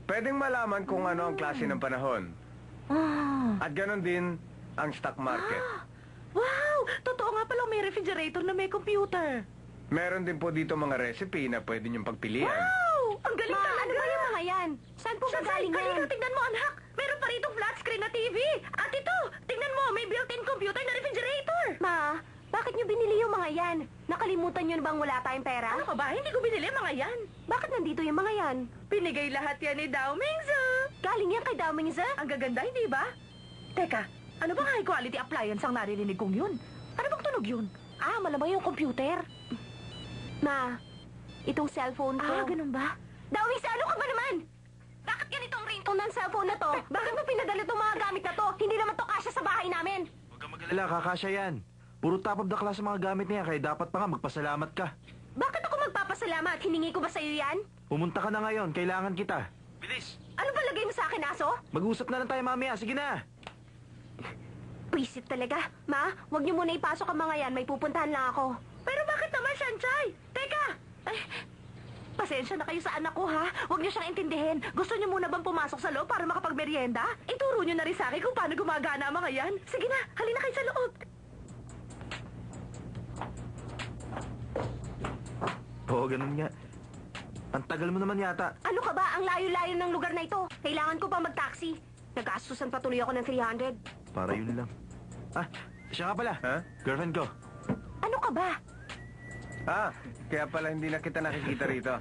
Pwedeng malaman kung ano ang klase ng panahon. At ganon din ang stock market. Wow! Totoo nga pala may refrigerator na may computer. Meron din po dito mga recipe na pwede niyong pagpilian. Wow! Ang galing talaga! Ano ba yung mga yan? Saan po Sansay, gagaling yan? halika, tignan mo, anak! Meron pa rito flat screen na TV! At ito, tignan mo, may built-in computer na refrigerator! Ma, bakit nyo binili yung mga yan? Nakalimutan nyo na bang wala tayong pera? Ano ka ba? Hindi ko binili ang mga yan. Bakit nandito yung mga yan? Binigay lahat yan ni Dao Mingzu. Galing yan kay Dao Mingzu? Ang gaganda, hindi ba? Teka, ano bang high quality appliance ang naririnig kong yun? Ano bang tunog yun? Ah, malamang yung computer. Ma, itong cellphone ko. Ah, ganun ba? Dao Mingzu, ano ka ba naman? Bakit ganito ang ringtone ng cellphone na to? Bakit mo pinadala itong mga gamit na to? Hindi naman to kasya sa bahay namin. Huwag kang mag-alala, kakasya yan. Puro top of the class ang mga gamit niya, kaya dapat pa nga magpasalamat ka. Bakit ako magpapasalamat? Hiningi ko ba sa'yo yan? Pumunta ka na ngayon, kailangan kita. Bilis! Ano ba lagay mo sa akin, aso? Mag-usap na lang tayo mamaya, sige na! Pwisit talaga. Ma, huwag niyo muna ipasok ang mga yan. May pupuntahan lang ako. Pero bakit naman, Shanchay? Teka! Ay, pasensya na kayo sa anak ko, ha? Huwag niyo siyang intindihin. Gusto niyo muna bang pumasok sa loob para makapagmerienda? Ituro niyo na rin sa akin kung paano gumagana ang mga yan. Sige na, halina kayo sa loob. Oo, ganun nga. Ang tagal mo naman yata. Ano ka ba? Ang layo-layo ng lugar na ito. Kailangan ko pa mag-taxi. Nag-aastusan pa tuloy ako ng 300. Para yun lang. Ah, siya nga pala. Ha? Girlfriend ko. Ano ka ba? Ah, kaya pala hindi na kita nakikita rito.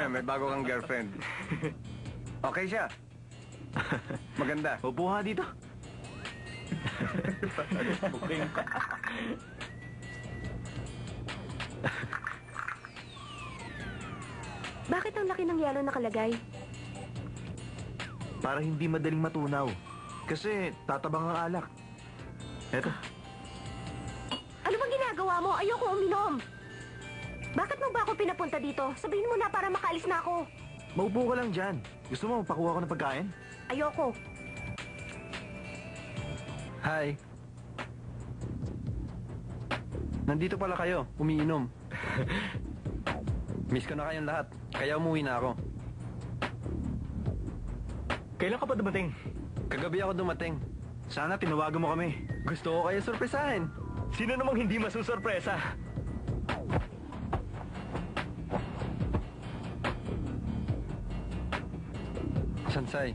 May bago kang girlfriend. Okay siya. Maganda. Upo nga dito. Bakit ang laki ng yelo nakalagay? Para hindi madaling matunaw. Kasi tatabang ang alak. Eto. Ano bang ginagawa mo? Ayoko uminom. Bakit mo ba ako pinapunta dito? Sabihin mo na para makaalis na ako. Maupo ka lang dyan. Gusto mo pakuha ko ng pagkain? Ayoko. Hi. Nandito pala kayo, umiinom. Miss ko na kayong lahat, kaya umuwi na ako. Kailan ka pa dumating? Kagabi ako dumating. Sana tinawagan mo kami. Gusto ko kayo sorpresahin. Sino namang hindi masusurpresa? Sansay,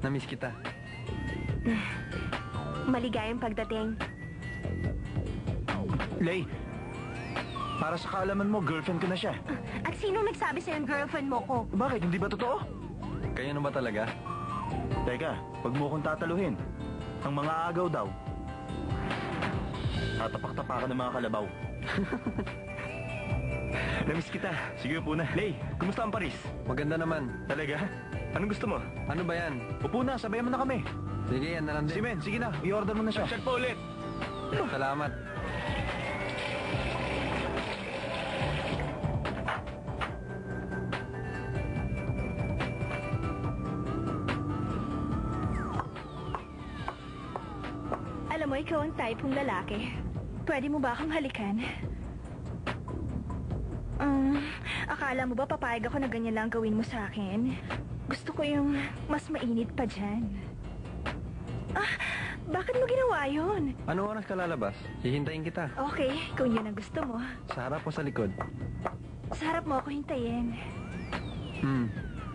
na-miss kita. Maligayang pagdating. Lay, para sa kaalaman mo, girlfriend ko na siya. At sinong nagsabi sa'yo girlfriend mo ko? Bakit? Hindi ba totoo? Kayo na ba talaga? Teka, wag mo kong tataluhin. Ang mga agaw daw. Tatapak-tapakan ng mga kalabaw. Namiss kita. Sige, upo na. Lay, kumusta ang Paris? Maganda naman. Talaga? Anong gusto mo? Ano ba yan? Upo na, sabayan mo na kami. Sige, yan na lang Si din. Men, sige na, i-order mo na siya. Check pa ulit. Salamat. Alam mo, ikaw ang type ng lalaki. Pwede mo ba akong halikan? Akala mo ba papayag ako na ganyan lang gawin mo sa akin? Gusto ko yung mas mainit pa dyan. Ah, bakit mo ginawa yun? Ano oras ka lalabas? Hihintayin kita. Okay, kung yun ang gusto mo. Sa harap o sa likod? Sa harap mo ako hintayin.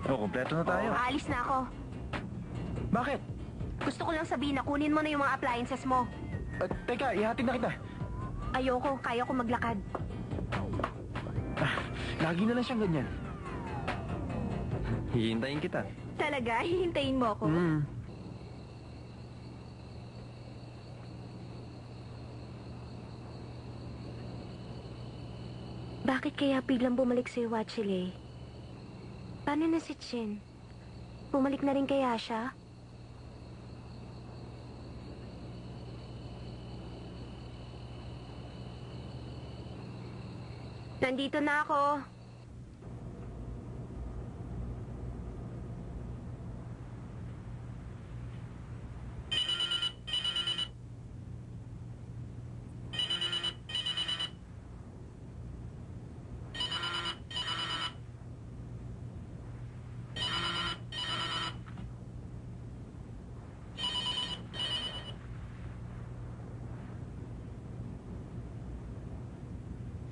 Oh, kompleto na tayo. Aalis na ako. Bakit? Gusto ko lang sabihin na kunin mo na yung mga appliances mo. Teka, ihatid na kita. Ayoko, kaya ko maglakad. Lagi na lang siyang ganyan. Hihintayin kita. Talaga? Hihintayin mo ako? Bakit kaya biglang bumalik si Wachile? Paano na si Chin? Bumalik na rin kaya siya? Nandito na ako.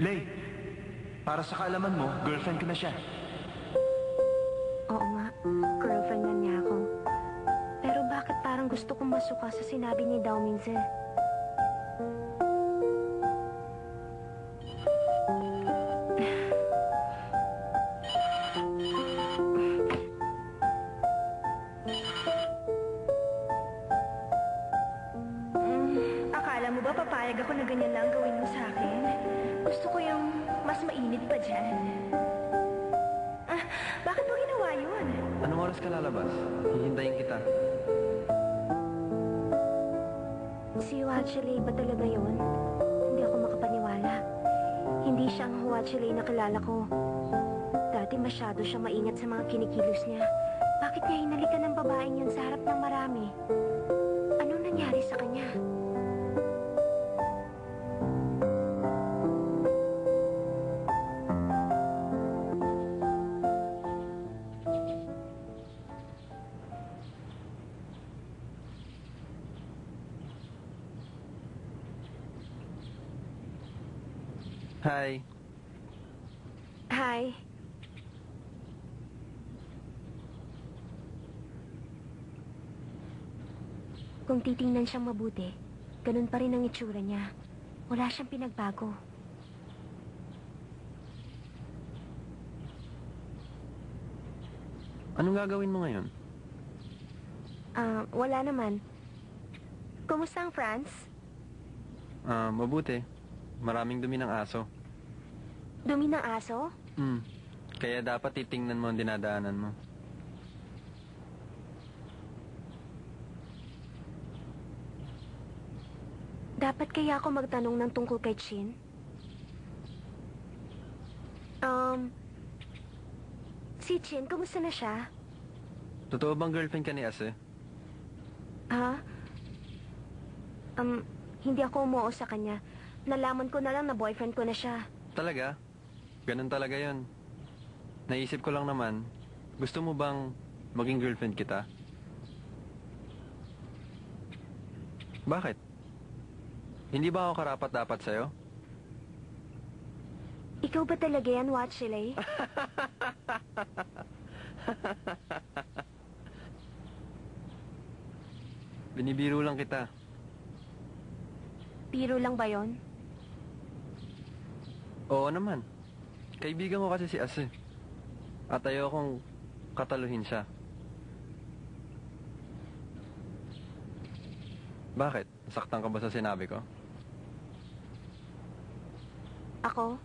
Lay, para sa kaalaman mo, girlfriend ko na siya. Oo nga, girlfriend na niya ako. Pero bakit parang gusto kong masuka sa sinabi ni Dao Minze? Akala mo ba papayag ako na ganyan lang gawin mo sa akin? Gusto ko yung mas mainit pa dyan. Bakit mo ginawa yun? Anong oras ka lalabas? Hihintayin kita. Si Huachile ba talaga yun? Hindi ako makapaniwala. Hindi siya ang Huachile na kilala ko. Dati masyado siya maingat sa mga kinikilos niya. Bakit niya hinalikan ng babaeng yun sa harap ng marami? Anong nangyari sa kanya? Hi. Hi. Kung titingnan siyang mabuti, ganun pa rin ang itsura niya. Wala siyang pinagbago. Anong gagawin mo ngayon? Wala naman. Kumusta ang France? Mabuti. Maraming dumi ng aso. Dumi ng aso? Kaya dapat titingnan mo ang dinadaanan mo. Dapat kaya ako magtanong ng tungkol kay Chin? Si Chin, kumusta na siya? Totoo bang girlfriend ka ni Ase? Ha? Hindi ako umuo sa kanya. Nalaman ko na lang na boyfriend ko na siya. Talaga? Ganun talaga yon. Naisip ko lang naman, gusto mo bang maging girlfriend kita? Bakit? Hindi ba ako karapat-dapat sa'yo? Ikaw ba talaga yan, Huachile? Binibiro lang kita. Biro lang ba yon? Oo naman. Kaibigan ko kasi si Ase. At ayokong kataluhin siya. Bakit? Nasaktan ka ba sa sinabi ko? Ako?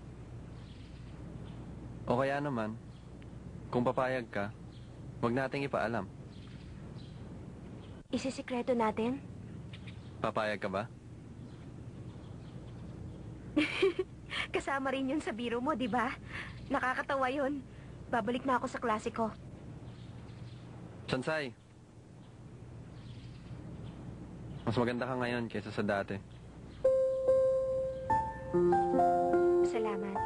O kaya naman, kung papayag ka, huwag nating ipaalam. Isisikreto natin? Papayag ka ba? Kasama rin yun sa biro mo, di ba? Nakakatawa yun. Babalik na ako sa klase ko. Sansay, mas maganda ka ngayon kaysa sa dati. Salamat.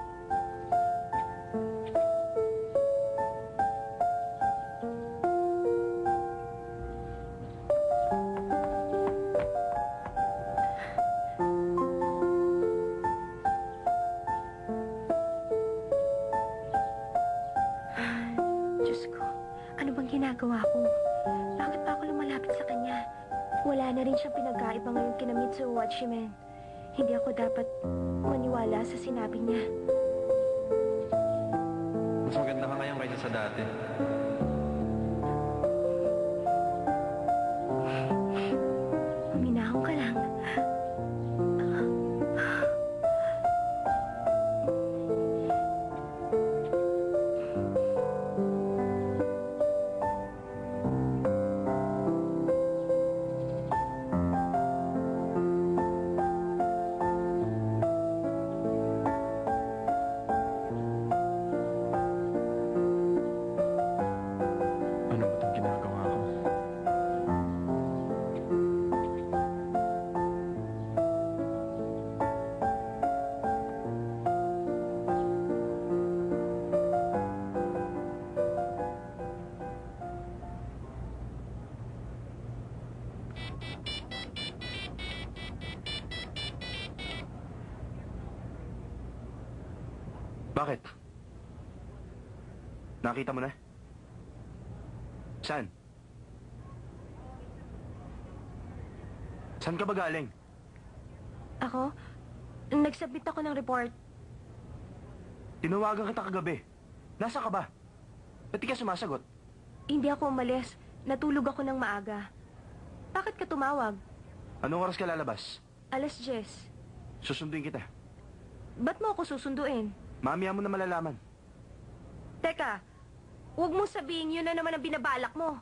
Diyos ko, ano bang ginagawa ko? Bakit pa ako lumalapit sa kanya? Wala na rin siyang pinagkaiba ngayon kina Mitsuo Watchimen. Hindi ako dapat maniwala sa sinabi niya. Mas maganda ka ngayon kaysa sa dati. Huminahon ka lang. Bakit? Nakita mo na? Saan? Saan ka ba galing? Ako? Nagsubmit ako ng report. Tinawagan kita kagabi. Nasa ka ba? Ba't di ka sumasagot? Hindi ako umalis. Natulog ako ng maaga. Bakit ka tumawag? Anong oras ka lalabas? 10:00. Susunduin kita. Ba't mo ako susunduin? Mamaya mo na malalaman. Teka, huwag mo sabihin yun na naman ang binabalak mo.